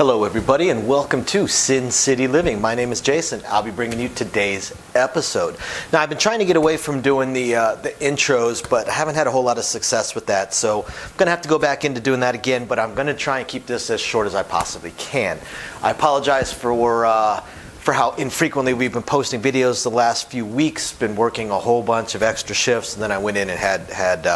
Hello everybody and welcome to Sin City Living. My name is Jason. I'll be bringing you today's episode. Now I've been trying to get away from doing the intros, but I haven't had a whole lot of success with that. So I'm going to have to go back into doing that again, but I'm going to try and keep this as short as I possibly can. I apologize for how infrequently we've been posting videos the last few weeks. Been working a whole bunch of extra shifts, and then I went in and had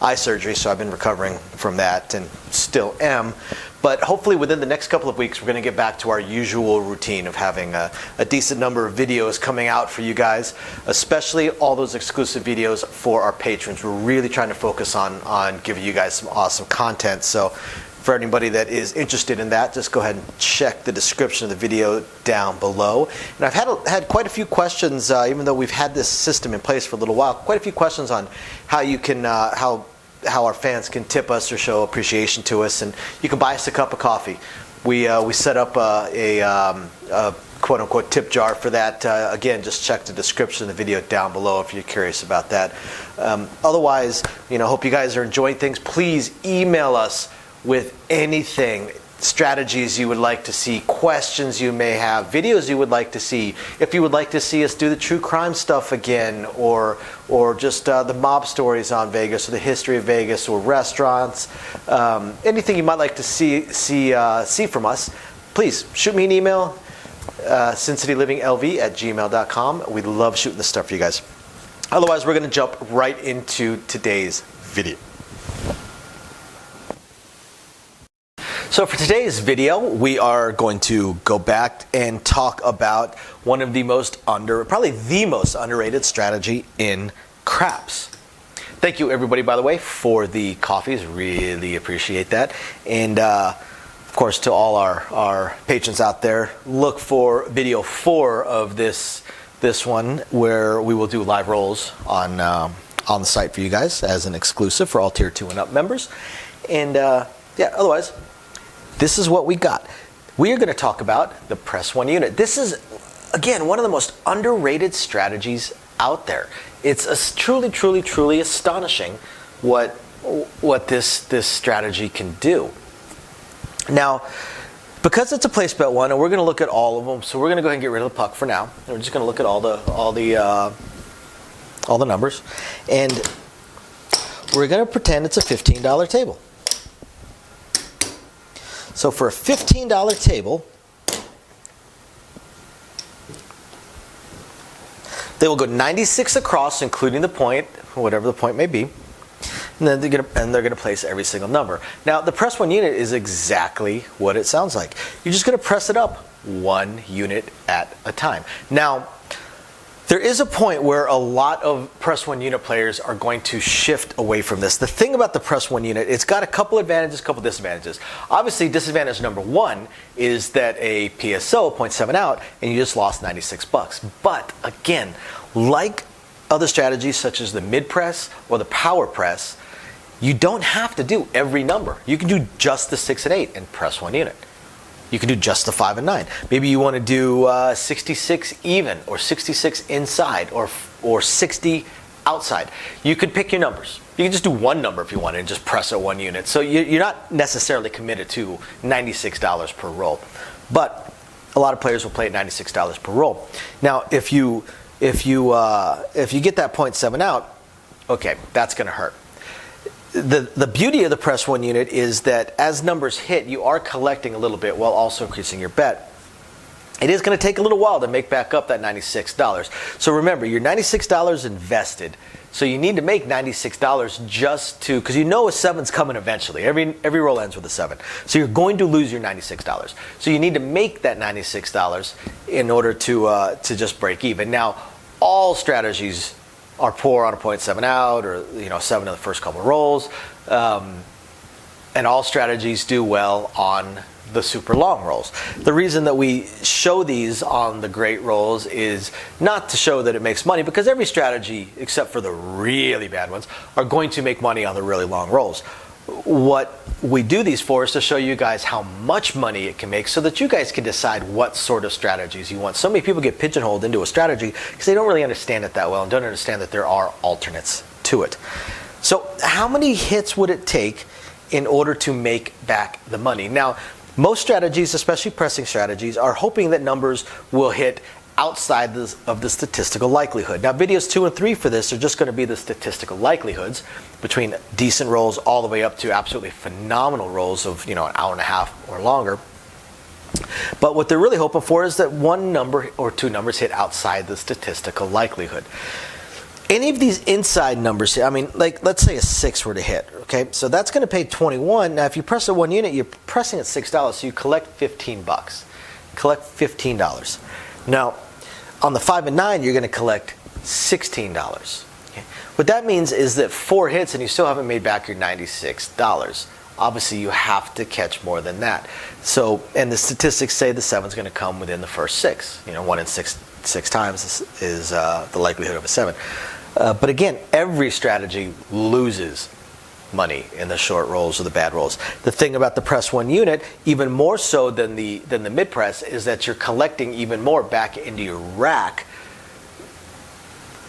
eye surgery, so I've been recovering from that and still am. But hopefully within the next couple of weeks, we're going to get back to our usual routine of having a decent number of videos coming out for you guys, especially all those exclusive videos for our patrons. We're really trying to focus on giving you guys some awesome content. So for anybody that is interested in that, just go ahead and check the description of the video down below. And I've had quite a few questions, even though we've had this system in place for a little while, quite a few questions on how you can, how our fans can tip us or show appreciation to us, and you can buy us a cup of coffee. We set up a quote-unquote tip jar for that. Again, just check the description of the video down below if you're curious about that. Otherwise, hope you guys are enjoying things. Please email us with anything, strategies you would like to see, questions you may have, videos you would like to see. If you would like to see us do the true crime stuff again, or just the mob stories on Vegas, or the history of Vegas, or restaurants, anything you might like to see from us, please shoot me an email, sincityliving@gmail.com. We love shooting this stuff for you guys. Otherwise, we're going to jump right into today's video. So for today's video, we are going to go back and talk about one of the probably the most underrated strategy in craps. Thank you everybody, by the way, for the coffees. Really appreciate that. And of course, to all our patrons out there, look for video 4 of this one, where we will do live rolls on the site for you guys as an exclusive for all tier 2 and up members. And yeah, otherwise, this is what we got. We are going to talk about the press 1 unit. This is, again, one of the most underrated strategies out there. It's truly, truly, truly astonishing what this strategy can do. Now, because it's a place bet one, and we're going to look at all of them, so we're going to go ahead and get rid of the puck for now. And we're just going to look at all the numbers, and we're going to pretend it's a $15 table. So for a $15 table, they will go 96 across, including the point, whatever the point may be, and then they're going to place every single number. Now, the press 1 unit is exactly what it sounds like. You're just going to press it up 1 unit at a time. Now, there is a point where a lot of press 1 unit players are going to shift away from this. The thing about the press 1 unit, it's got a couple advantages, a couple disadvantages. Obviously, disadvantage number 1 is that a PSO, 0.7 out, and you just lost 96 bucks. But again, like other strategies such as the mid press or the power press, you don't have to do every number. You can do just the 6 and 8 and press 1 unit. You can do just the 5 and 9. Maybe you want to do 66 even, or 66 inside, or 60 outside. You could pick your numbers. You can just do one number if you want and just press at 1 unit. So you're not necessarily committed to $96 per roll. But a lot of players will play at $96 per roll. Now, if you get that 0.7 out, okay, that's going to hurt. The beauty of the press 1 unit is that as numbers hit, you are collecting a little bit while also increasing your bet. It is going to take a little while to make back up that $96. So remember, you're $96 invested. So you need to make $96 just to, because you know a 7's coming eventually. Every roll ends with a 7. So you're going to lose your $96. So you need to make that $96 in order to just break even. Now, all strategies are poor on a 0.7 out, or 7 in the first couple of rolls, and all strategies do well on the super long rolls. The reason that we show these on the great rolls is not to show that it makes money, because every strategy, except for the really bad ones, are going to make money on the really long rolls. What we do these for is to show you guys how much money it can make, so that you guys can decide what sort of strategies you want. So many people get pigeonholed into a strategy because they don't really understand it that well and don't understand that there are alternates to it. So how many hits would it take in order to make back the money? Now, Most strategies, especially pressing strategies, are hoping that numbers will hit outside of the statistical likelihood. Now, videos 2 and 3 for this are just going to be the statistical likelihoods between decent rolls all the way up to absolutely phenomenal rolls of, an hour and a half or longer. But what they're really hoping for is that one number or two numbers hit outside the statistical likelihood. Any of these inside numbers, like let's say a 6 were to hit, okay? So that's going to pay 21. Now, if you press a 1 unit, you're pressing at $6, so you collect $15. Collect $15. Now, on the 5 and 9, you're going to collect $16. Okay? What that means is that 4 hits and you still haven't made back your $96. Obviously, you have to catch more than that. So, and the statistics say the 7's going to come within the first 6. 1 in 6 times is the likelihood of a 7. But again, every strategy loses money in the short rolls or the bad rolls. The thing about the press 1 unit, even more so than the mid press, is that you're collecting even more back into your rack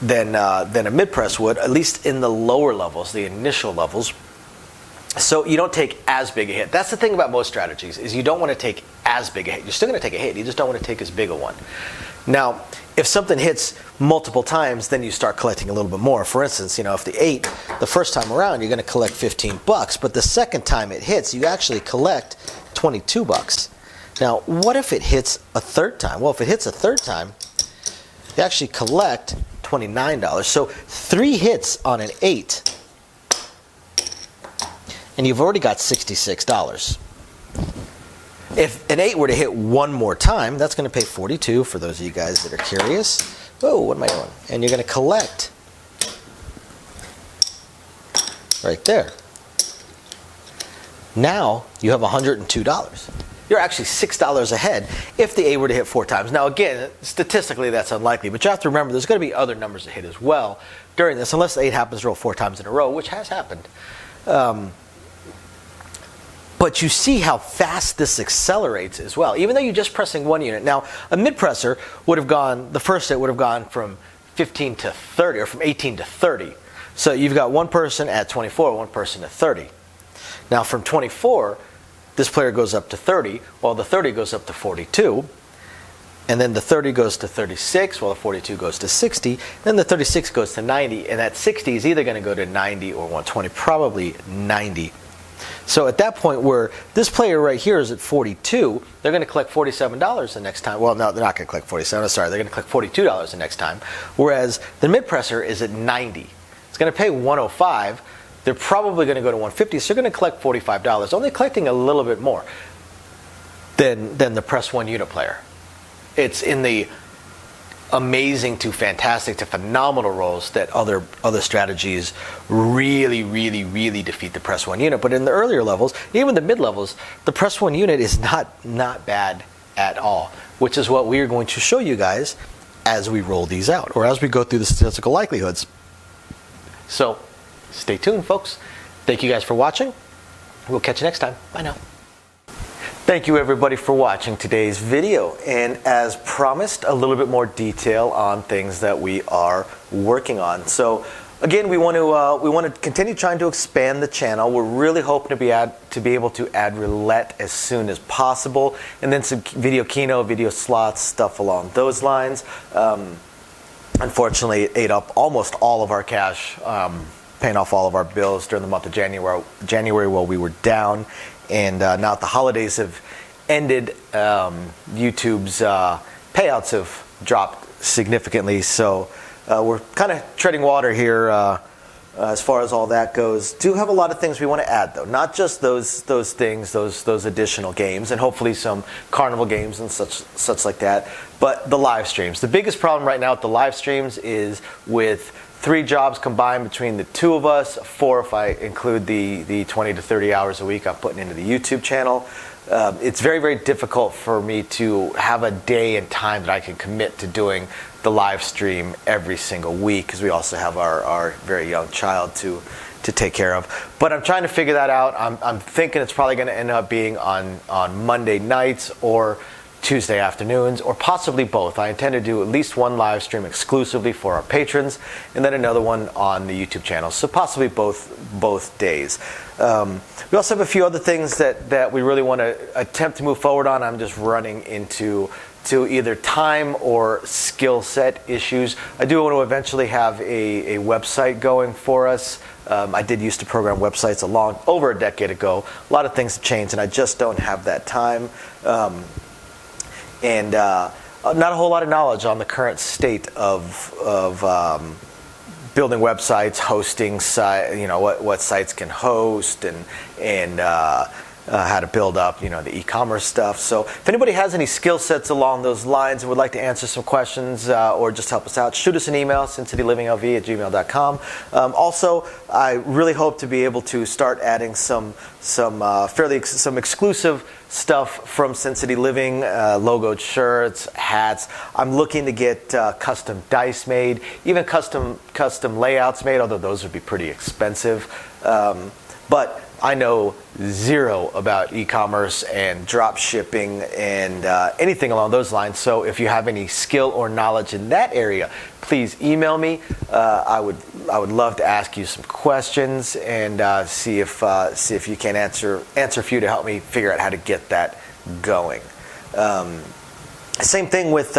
than a mid press would, at least in the lower levels, the initial levels. So you don't take as big a hit. That's the thing about most strategies, is you don't want to take as big a hit. You're still going to take a hit. You just don't want to take as big a one. Now, if something hits multiple times, then you start collecting a little bit more. For instance, if the 8, the first time around, you're going to collect $15, but the second time it hits, you actually collect $22. Now, what if it hits a third time? Well, if it hits a third time, you actually collect $29. So 3 hits on an 8, and you've already got $66. If an 8 were to hit one more time, that's going to pay $42 for those of you guys that are curious. Whoa, what am I doing? And you're going to collect right there. Now you have $102. You're actually $6 ahead if the 8 were to hit 4 times. Now again, statistically that's unlikely, but you have to remember there's going to be other numbers that hit as well during this, unless the 8 happens to roll 4 times in a row, which has happened. But you see how fast this accelerates as well, even though you're just pressing 1 unit. Now, a mid-presser would have gone, the first hit would have gone from 15 to 30, or from 18 to 30. So you've got one person at 24, one person at 30. Now, from 24, this player goes up to 30, while the 30 goes up to 42. And then the 30 goes to 36, while the 42 goes to 60. Then the 36 goes to 90, and that 60 is either going to go to 90 or 120, probably 90. So at that point where this player right here is at 42, they're going to collect $47 the next time. Well, no, they're not going to collect $47. Sorry, they're going to collect $42 the next time. Whereas the mid-presser is at 90. It's going to pay $105. They're probably going to go to $150, so they're going to collect $45. Only collecting a little bit more than the press 1 unit player. It's in the amazing to fantastic to phenomenal rolls that other strategies really defeat the press 1 unit. But in the earlier levels, even the mid levels, the press 1 unit is not bad at all, which is what we are going to show you guys as we roll these out, or as we go through the statistical likelihoods. So stay tuned, folks. Thank you guys for watching. We'll catch you next time. Bye now. Thank you everybody for watching today's video, and as promised, a little bit more detail on things that we are working on. So again, we want to continue trying to expand the channel. We're really hoping to be able to add roulette as soon as possible, and then some video keno, video slots, stuff along those lines. Unfortunately, it ate up almost all of our cash, paying off all of our bills during the month of January while we were down. And now that the holidays have ended, YouTube's payouts have dropped significantly. So we're kind of treading water here as far as all that goes. Do have a lot of things we want to add, though. Not just those things, those additional games, and hopefully some carnival games and such like that. But the live streams. The biggest problem right now with the live streams is with 3 jobs combined between the 2 of us, 4 if I include the 20 to 30 hours a week I'm putting into the YouTube channel. It's very difficult for me to have a day and time that I can commit to doing the live stream every single week, because we also have our very young child to take care of. But I'm trying to figure that out. I'm thinking it's probably going to end up being on Monday nights or Tuesday afternoons, or possibly both. I intend to do at least one live stream exclusively for our patrons, and then another one on the YouTube channel. So possibly both days. We also have a few other things that we really want to attempt to move forward on. I'm just running into either time or skill set issues. I do want to eventually have a website going for us. I did used to program websites over a decade ago. A lot of things have changed, and I just don't have that time. And not a whole lot of knowledge on the current state of building websites, hosting what sites can host, and how to build up the e-commerce stuff. So if anybody has any skill sets along those lines and would like to answer some questions or just help us out, shoot us an email, sincitylivingLV@gmail.com. Also, I really hope to be able to start adding some exclusive stuff from Sin City Living, logoed shirts, hats. I'm looking to get custom dice made, even custom layouts made, although those would be pretty expensive. But I know zero about e-commerce and drop shipping and anything along those lines. So if you have any skill or knowledge in that area, please email me. I would love to ask you some questions and see if you can answer a few to help me figure out how to get that going. Same thing with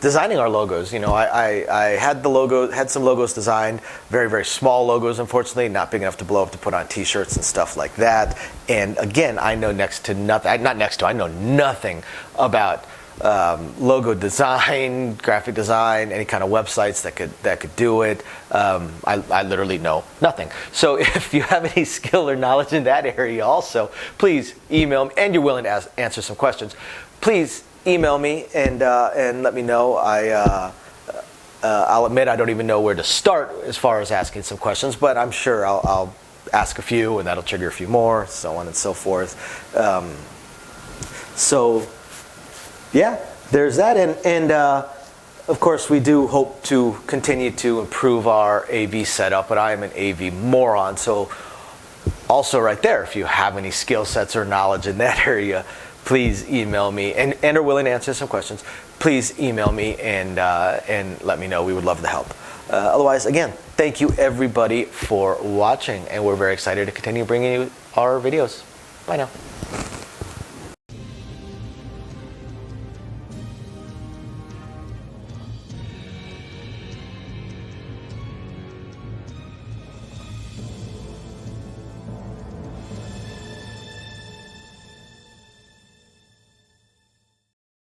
designing our logos. I had some logos designed, very, very small logos, unfortunately, not big enough to blow up to put on T-shirts and stuff like that. And again, I know I know nothing about logo design, graphic design, any kind of websites that could do it. I literally know nothing. So if you have any skill or knowledge in that area also, please email me, and you're willing to answer some questions, please email me and let me know. I'll admit I don't even know where to start as far as asking some questions, but I'm sure I'll ask a few, and that'll trigger a few more, so on and so forth. So yeah, there's that, and of course we do hope to continue to improve our AV setup, but I am an AV moron, so also right there, if you have any skill sets or knowledge in that area, please email me, and are willing to answer some questions. Please email me and let me know. We would love to help. Otherwise, again, thank you everybody for watching, and we're very excited to continue bringing you our videos. Bye now.